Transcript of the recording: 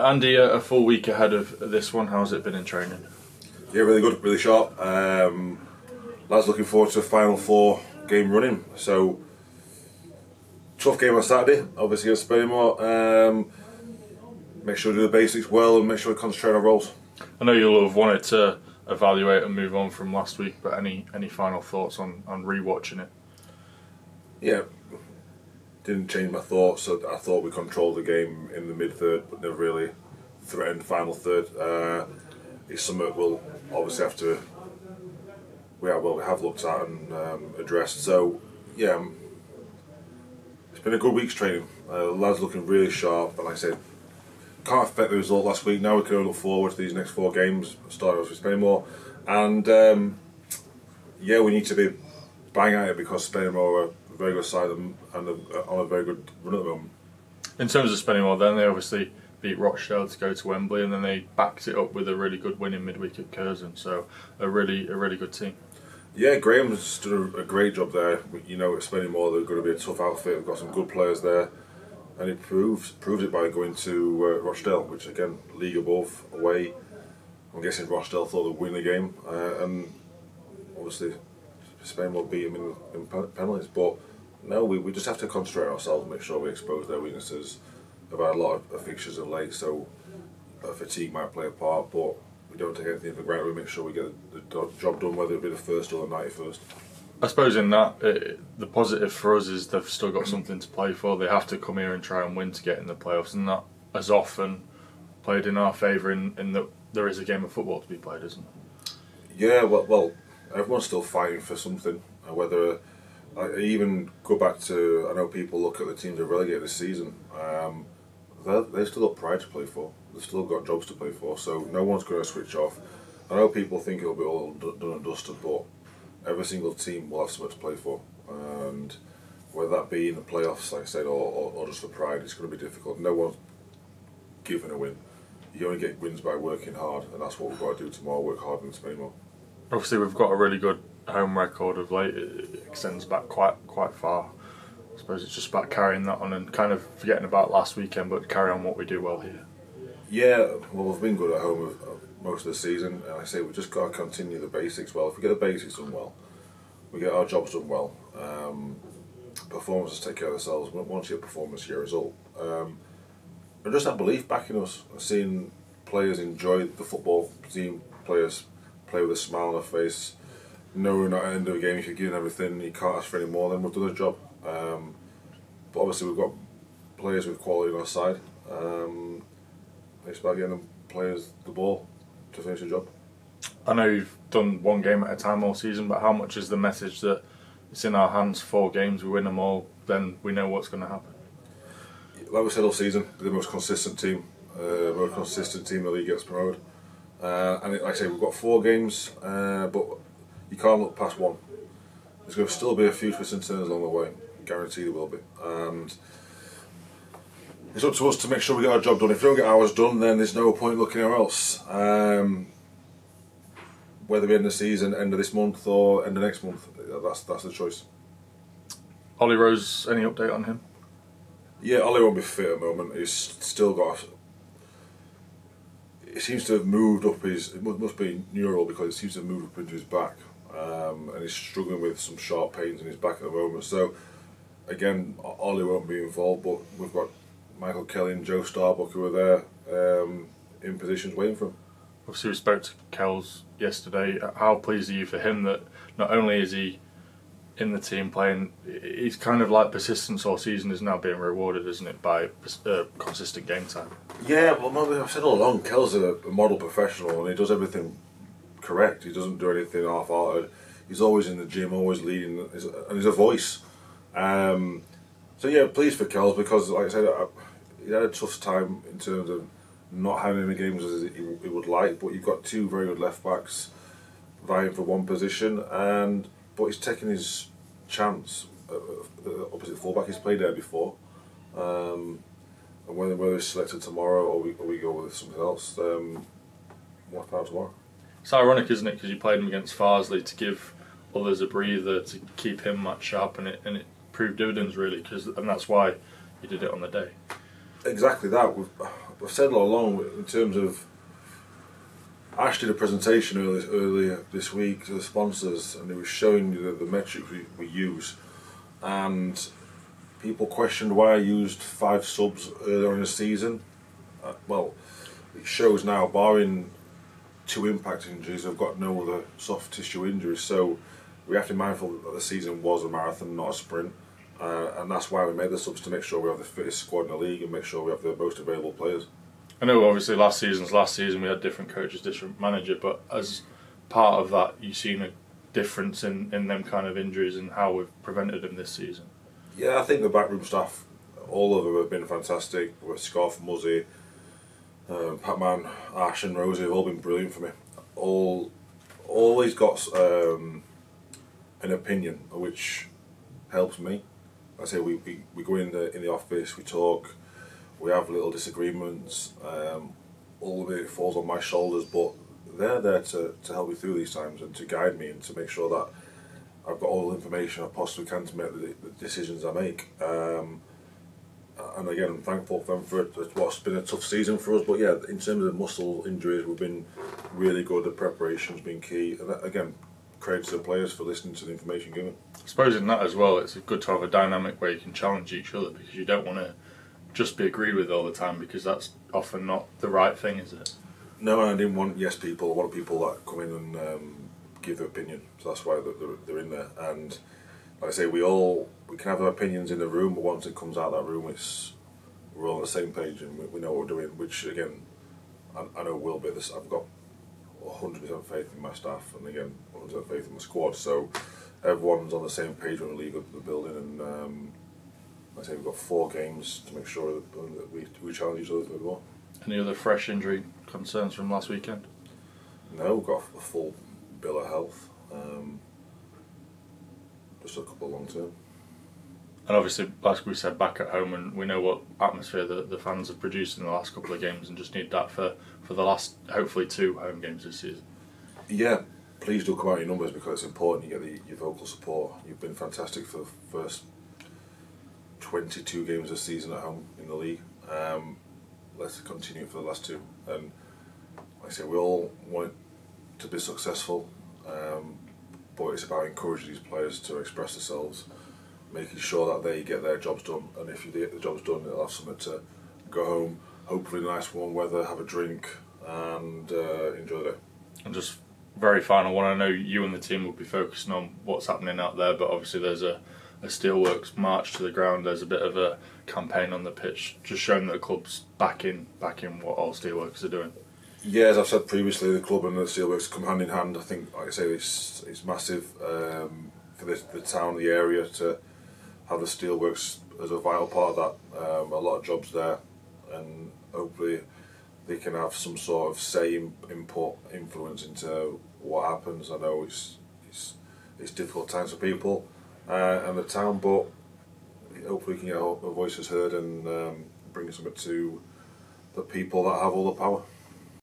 Andy, a full week ahead of this one. How's it been in training? Yeah, really good, really sharp. Lads looking forward to a Final Four game running. So, tough game on Saturday, obviously against Spennymoor. Make sure we do the basics well and make sure we concentrate on our roles. I know you'll have wanted to evaluate and move on from last week, but any final thoughts on rewatching it? Yeah, didn't change my thoughts. So I thought we controlled the game in the mid-third, but never really threatened final third. It's something we'll obviously have to. We have looked at and addressed. So yeah, it's been a good week's training. The lads looking really sharp, and like I said, can't affect the result last week. Now we can look forward to these next 4 games, starting off with Spennymoor, and yeah, we need to be bang at it because Spennymoor are a very good side and on a very good run at the moment. In terms of Spennymoor, then they obviously beat Rochdale to go to Wembley, and then they backed it up with a really good win in midweek at Curzon. So a really good team. Yeah, Graham's done a great job there. You know, at Spennymoor they're going to be a tough outfit. We've got some good players there, and he proved it by going to Rochdale, which again, league above, away. I'm guessing Rochdale thought they'd win the game, and obviously Spennymoor beat him in penalties. But no, we just have to concentrate on ourselves and make sure we expose their weaknesses. We've had a lot of fixtures of late, so fatigue might play a part, but we don't take anything for granted. We make sure we get the job done, whether it be the first or the 91st. I suppose in that, the positive for us is they've still got something to play for. They have to come here and try and win to get in the playoffs, and that has often played in our favour in that there is a game of football to be played, isn't there? Yeah, well, everyone's still fighting for something. Whether I even go back to, I know people look at the teams that are relegated this season. They've still got pride to play for. They've still got jobs to play for. So no one's going to switch off. I know people think it'll be all done and dusted, but every single team will have something to play for. And whether that be in the playoffs, like I said, or just for pride, it's going to be difficult. No one's given a win. You only get wins by working hard, and that's what we've got to do tomorrow. Work hard in Spennymoor. Obviously, we've got a really good home record of late. It extends back quite far. I suppose it's just about carrying that on and kind of forgetting about last weekend, but carry on what we do well here. Yeah, well, we've been good at home most of the season, and I say we've just got to continue the basics well. If we get the basics done well, we get our jobs done well. Performances take care of themselves. Once you get performance, you get a result. And just that belief back in us, seeing players enjoy the football, seeing players play with a smile on their face, knowing at the end of the game if you're giving everything, you can't ask for any more, then we've done the job. But obviously we've got players with quality on our side. It's about getting them players the ball to finish the job. I know you've done one game at a time all season, but how much is the message that it's in our hands, 4 games, we win them all, then we know what's going to happen? Like we said all season, we're the most consistent team. Most consistent team in the league gets promoted. Like I say, we've got 4 games, but you can't look past one. There's going to still be a few twists and turns along the way. Guaranteed there will be. And it's up to us to make sure we get our job done. If we don't get ours done, then there's no point looking anywhere else. Whether we end the season, end of this month or end of next month, that's the choice. Ollie Rose, any update on him? Yeah, Ollie won't be fit at the moment. He's still got. It seems to have moved up his. It must be neural because it seems to have moved up into his back, and he's struggling with some sharp pains in his back at the moment. So, again, Ollie won't be involved, but we've got Michael Kelly and Joe Starbuck who are there in positions waiting for him. Obviously, we spoke to Kells yesterday. How pleased are you for him that not only is he in the team playing, he's kind of like persistence all season is now being rewarded, isn't it, by consistent game time? Yeah, well, I've said all along, Kel's a model professional and he does everything correct. He doesn't do anything half-hearted. He's always in the gym, always leading, and he's a voice. So yeah, pleased for Kells because, like I said, he had a tough time in terms of not having any games as he would like, but you've got 2 very good left backs vying for one position, but he's taking his chance. Opposite fullback, he's played there before, and whether he's selected tomorrow or we go with something else, what about tomorrow? It's ironic, isn't it? Because you played him against Farsley to give others a breather, to keep him match sharp, and it proved dividends really, and that's why you did it on the day. Exactly that. I've said all along in terms of. I actually did a presentation earlier this week to the sponsors, and it was showing you the metrics we use, and people questioned why I used 5 subs earlier in the season. Well, it shows now, barring 2 impact injuries, I've got no other soft tissue injuries, so we have to be mindful that the season was a marathon, not a sprint, and that's why we made the subs, to make sure we have the fittest squad in the league and make sure we have the most available players. I know obviously last season we had different coaches, different manager, but as part of that, you've seen a difference in them kind of injuries and how we've prevented them this season. Yeah, I think the backroom staff, all of them have been fantastic. With Scarf, Muzzy, Patman, Ash and Rosie have all been brilliant for me. Always got an opinion, which helps me. I say we go in the office, we talk, we have little disagreements. All of it falls on my shoulders, but they're there to help me through these times and to guide me and to make sure that I've got all the information I possibly can to make the decisions I make. And again, I'm thankful for them for what's been a tough season for us. But yeah, in terms of muscle injuries, we've been really good. The preparation's been key. And again, credit to the players for listening to the information given. I suppose in that as well, it's good to have a dynamic where you can challenge each other, because you don't want to just be agreed with all the time, because that's often not the right thing, is it? No, I didn't want yes people. I want people that come in and give their opinion. So that's why they're in there. And like I say, we can have our opinions in the room, but once it comes out of that room, we're all on the same page and we know what we're doing. Which again, I know will be this. I've got 100% faith in my staff, and again, 100% faith in my squad. So everyone's on the same page when we leave the building. And like I say, we've got 4 games to make sure that we challenge each other a bit more. Any other fresh injury concerns from last weekend? No, we've got a full bill of health. Just a couple long term. And obviously, like we said, back at home, and we know what atmosphere the fans have produced in the last couple of games, and just need that for the last, hopefully, 2 home games this season. Yeah, please do come out your numbers, because it's important you get your vocal support. You've been fantastic for the first 22 games this season at home in the league. Let's continue for the last 2. And like I say, we all want to be successful, but it's about encouraging these players to express themselves, making sure that they get their jobs done, and if you get the jobs done, they'll have something to go home, hopefully nice warm weather, have a drink, and enjoy the day. And just very final one, I know you and the team will be focusing on what's happening out there, but obviously there's a Steelworks march to the ground, there's a bit of a campaign on the pitch, just showing that the club's back in what all Steelworkers are doing. Yeah, as I've said previously, the club and the Steelworks come hand in hand. I think, like I say, it's massive for the town, the area, to have the Steelworks as a vital part of that. A lot of jobs there, and hopefully they can have some sort of say, input, influence into what happens. I know it's difficult times for people and the town, but hopefully we can get our voices heard and bring something to the people that have all the power.